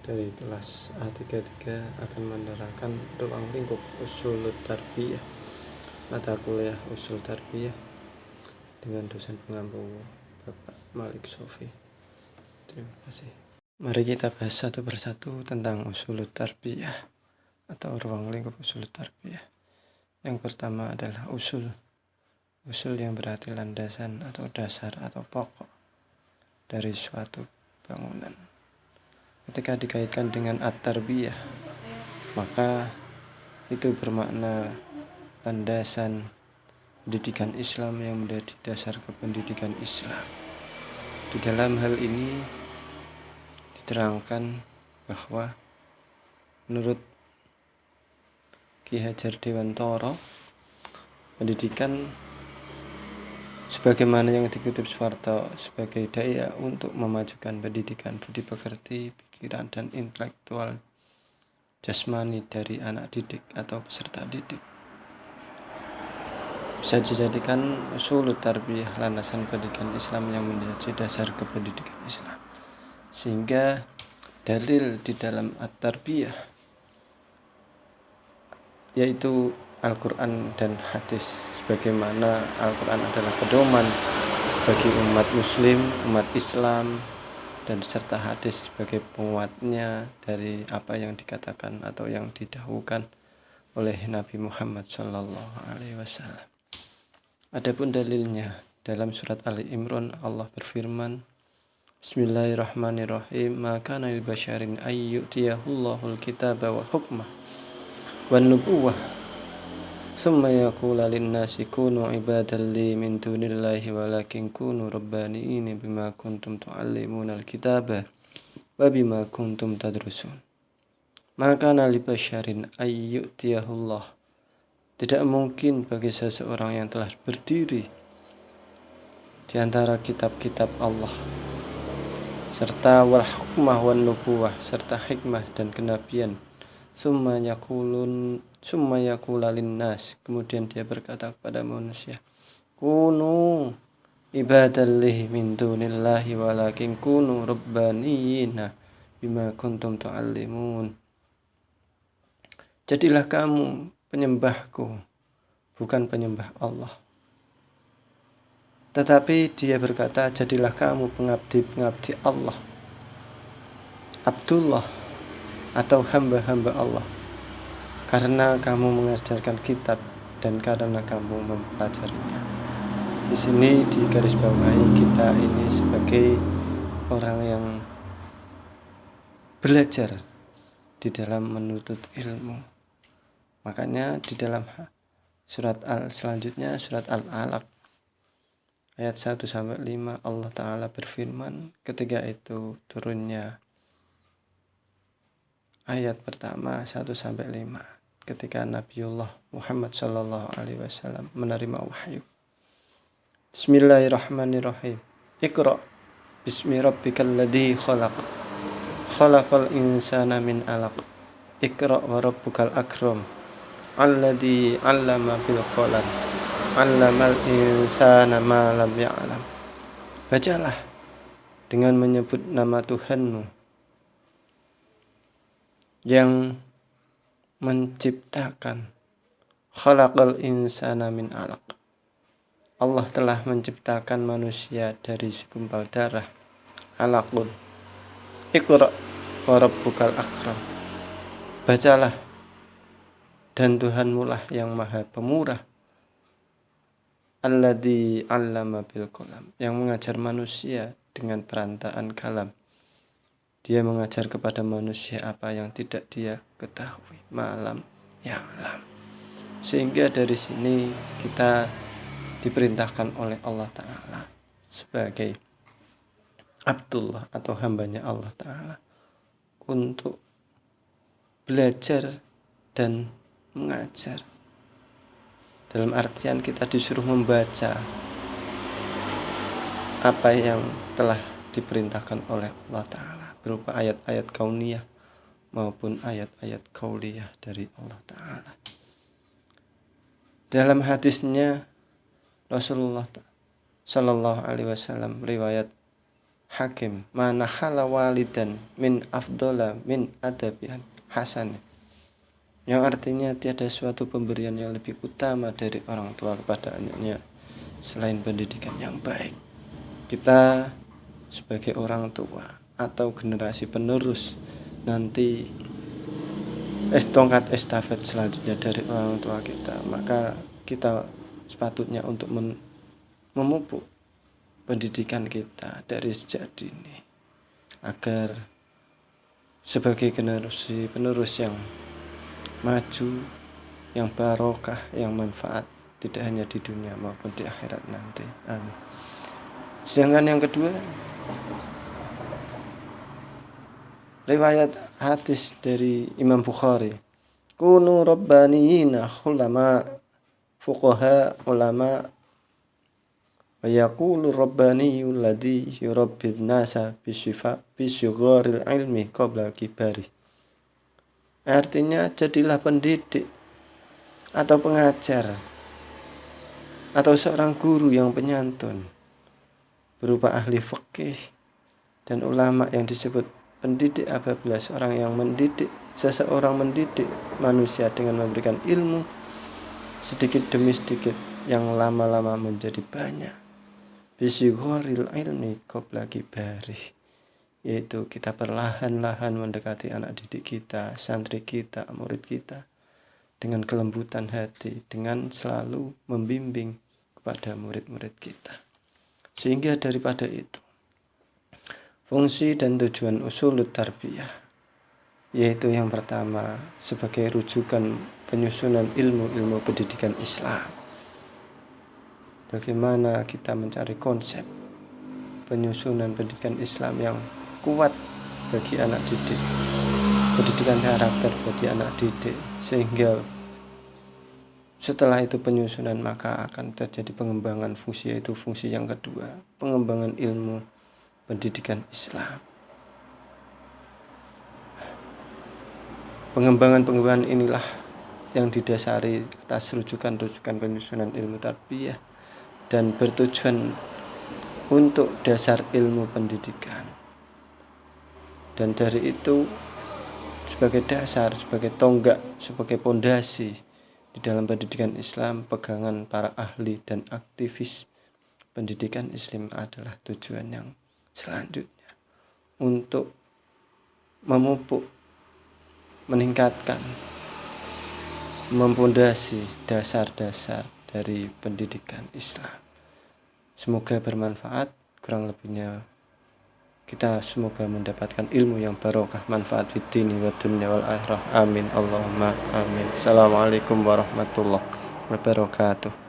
dari kelas A33 akan menerangkan ruang lingkup usul tarbiyah, mata kuliah usul tarbiyah dengan dosen pengampu Bapak Malik Sofi. Terima kasih. Mari kita bahas satu persatu tentang usul tarbiyah atau ruang lingkup usul tarbiyah. Yang pertama adalah usul yang berarti landasan atau dasar atau pokok dari suatu bangunan. Ketika dikaitkan dengan at-tarbiyah, maka itu bermakna landasan pendidikan Islam yang menjadi dasar kependidikan Islam. Di dalam hal ini diterangkan bahwa menurut Ki Hajar Dewantara, pendidikan sebagaimana yang dikutip Soeharto sebagai daya untuk memajukan pendidikan budi pekerti, pikiran dan intelektual jasmani dari anak didik atau peserta didik, bisa dijadikan usul tarbiyah landasan pendidikan Islam yang menjadi dasar kependidikan Islam. Sehingga dalil di dalam at-tarbiyah yaitu Al-Quran dan hadis, sebagaimana Al-Quran adalah pedoman bagi umat muslim, umat Islam, dan serta hadis sebagai penguatnya dari apa yang dikatakan atau yang didahulukan oleh Nabi Muhammad SAW. Adapun dalilnya dalam surat Ali Imran, Allah berfirman, Bismillahirrahmanirrahim, maka lil basyarin ayyutiyahullahul kitaba wal hukmah wan nubuwah summa yaqula linnasi kunu ibadan li min dunillahi walakin kunu rabbaniina bima kuntum tu'allimuna alkitaba wa bima kuntum tadrusun. Maka li basyarin ayyutiyahullah, tidak mungkin bagi seseorang yang telah berdiri di antara kitab-kitab Allah serta wal hukmah wan nubuwah serta hikmah dan kenabian, summa yakulalin nas, kemudian dia berkata kepada manusia, kunu ibadallihi min dunillahi walakin kunu rabbaniyina bima kuntum tu'allimun. Jadilah kamu penyembahku, bukan penyembah Allah. Tetapi dia berkata, jadilah kamu pengabdi Allah, Abdullah atau hamba-hamba Allah, karena kamu mengajarkan kitab dan karena kamu mempelajarinya. Di sini digarisbawahi kita ini sebagai orang yang belajar di dalam menuntut ilmu. Makanya di dalam surat selanjutnya, surat Al-Alaq ayat 1-5, Allah Ta'ala berfirman ketika itu turunnya ayat pertama 1-5, ketika Nabiullah Muhammad SAW menerima wahyu. Bismillahirrahmanirrahim. Iqra bismi rabbikal ladzi khalaq, khalaqal insana min 'alaq, iqra wa rabbukal akram, alladzi 'allama bil qalam, 'allamal insana ma lam ya'lam. Bacalah dengan menyebut nama Tuhanmu yang menciptakan, khalaqal insana min 'alaq. Allah telah menciptakan manusia dari segumpal darah, alaqun. Iqra wa rabbukal akram. Bacalah, dan Tuhanmu lah yang maha pemurah, alladzi 'allama bil qalam, yang mengajar manusia dengan perantaraan kalam. Dia mengajar kepada manusia apa yang tidak dia ketahui, malam ya'lam. Sehingga dari sini kita diperintahkan oleh Allah Ta'ala sebagai Abdullah atau hambanya Allah Ta'ala untuk belajar dan mengajar. Dalam artian kita disuruh membaca apa yang telah diperintahkan oleh Allah Ta'ala berupa ayat-ayat kauniyah maupun ayat-ayat qauliyah dari Allah Ta'ala. Dalam hadisnya Rasulullah Sallallahu Alaihi Wasallam riwayat Hakim, mana khala walidan min afdola min adabian hasan, yang artinya tiada suatu pemberian yang lebih utama dari orang tua kepada anaknya selain pendidikan yang baik. Kita sebagai orang tua atau generasi penerus nanti tongkat estafet selanjutnya dari orang tua kita, maka kita sepatutnya untuk memupuk pendidikan kita dari sejak dini agar sebagai generasi penerus yang maju, yang barokah, yang manfaat tidak hanya di dunia maupun di akhirat nanti. Amin. Sedangkan yang kedua, riwayat hadis dari Imam Bukhari, kunu rabbaniyina khulama fuqaha ulama wa yaqulu rabbaniyyu alladhi yurabbin nasa bisyugharil ilmi qabla kibari. Artinya jadilah pendidik atau pengajar atau seorang guru yang penyantun berupa ahli fikih dan ulama yang disebut pendidik apabila seseorang mendidik manusia dengan memberikan ilmu sedikit demi sedikit yang lama-lama menjadi banyak. Bisyugharil ilmi qabla kibari, yaitu kita perlahan-lahan mendekati anak didik kita, santri kita, murid kita dengan kelembutan hati, dengan selalu membimbing kepada murid-murid kita. Sehingga daripada itu, fungsi dan tujuan usulut tarbiyah, yaitu yang pertama sebagai rujukan penyusunan ilmu-ilmu pendidikan Islam. Bagaimana kita mencari konsep penyusunan pendidikan Islam yang kuat bagi anak didik, pendidikan karakter bagi anak didik, sehingga setelah itu penyusunan maka akan terjadi pengembangan fungsi, yaitu fungsi yang kedua, pengembangan ilmu pendidikan Islam. Pengembangan inilah yang didasari atas rujukan-rujukan penyusunan ilmu tarbiyah dan bertujuan untuk dasar ilmu pendidikan. Dan dari itu sebagai dasar, sebagai tonggak, sebagai pondasi di dalam pendidikan Islam, pegangan para ahli dan aktivis pendidikan Islam adalah tujuan yang selanjutnya untuk memupuk, meningkatkan, mempondasi dasar-dasar dari pendidikan Islam. Semoga bermanfaat. Kurang lebihnya kita semoga mendapatkan ilmu yang barokah, manfaat fid dini wa dunya wal akhirah. Amin Allahumma amin. Assalamualaikum warahmatullahi wabarakatuh.